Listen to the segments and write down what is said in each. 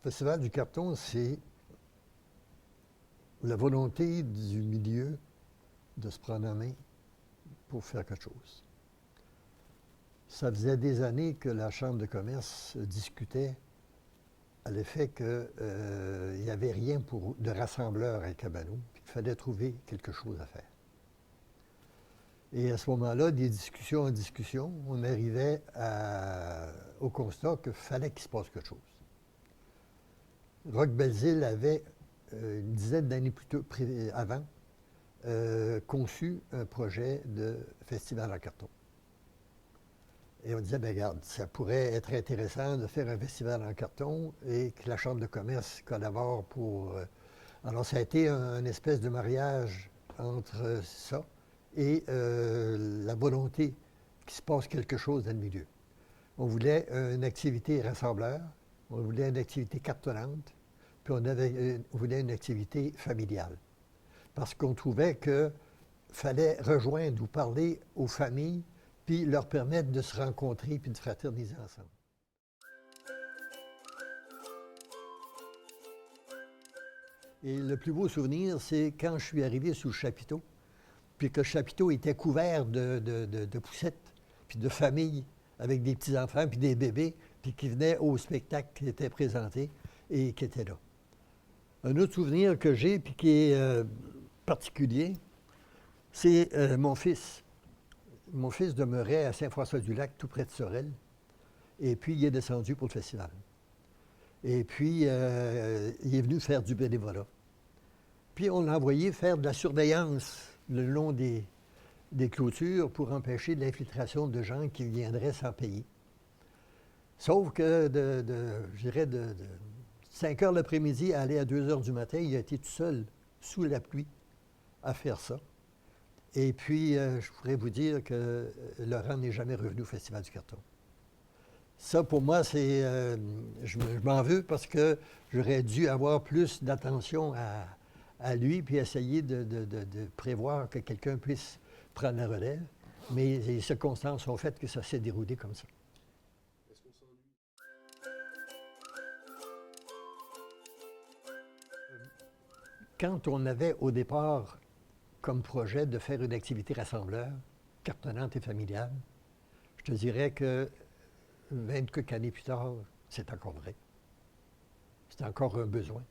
Le Festival du carton, c'est la volonté du milieu de se prendre en main pour faire quelque chose. Ça faisait des années que la Chambre de commerce discutait à l'effet qu'il n'y avait rien de rassembleur à Cabano, puis qu'il fallait trouver quelque chose à faire. Et à ce moment-là, des discussions en discussion, on arrivait au constat qu'il fallait qu'il se passe quelque chose. Roch-Belzile avait, une dizaine d'années avant, conçu un projet de festival en carton. Et on disait, bien regarde, ça pourrait être intéressant de faire un festival en carton et que la Chambre de commerce collabore pour... alors, ça a été une espèce de mariage entre ça et la volonté qu'il se passe quelque chose dans le milieu. On voulait une activité rassembleur, on voulait une activité cartonnante, puis on voulait une activité familiale. Parce qu'on trouvait qu'il fallait rejoindre ou parler aux familles, puis leur permettre de se rencontrer puis de fraterniser ensemble. Et le plus beau souvenir, c'est quand je suis arrivé sous le chapiteau, puis que le chapiteau était couvert de poussettes, puis de familles avec des petits-enfants, puis des bébés, puis qui venaient au spectacle qui était présenté et qui étaient là. Un autre souvenir que j'ai, puis qui est particulier, c'est mon fils. Mon fils demeurait à Saint-François-du-Lac, tout près de Sorel, et puis il est descendu pour le festival. Et puis, il est venu faire du bénévolat. Puis on l'a envoyé faire de la surveillance le long des clôtures pour empêcher l'infiltration de gens qui viendraient sans payer. Sauf que, je dirais, de 5 heures l'après-midi à aller à 2 heures du matin, il a été tout seul, sous la pluie, à faire ça. Et puis, je pourrais vous dire que Laurent n'est jamais revenu au Festival du carton. Ça, pour moi, c'est... je m'en veux parce que j'aurais dû avoir plus d'attention à lui, puis essayer de prévoir que quelqu'un puisse prendre la relève. Mais les circonstances ont fait que ça s'est déroulé comme ça. Est-ce qu'on s'ennuie? Quand on avait au départ comme projet de faire une activité rassembleur, cartonnante et familiale, je te dirais que 20 quelques années plus tard, c'est encore vrai. C'est encore un besoin.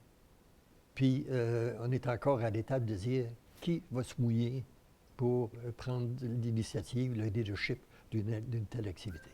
Puis on est encore à l'étape de dire qui va se mouiller pour prendre l'initiative, le leadership d'une telle activité.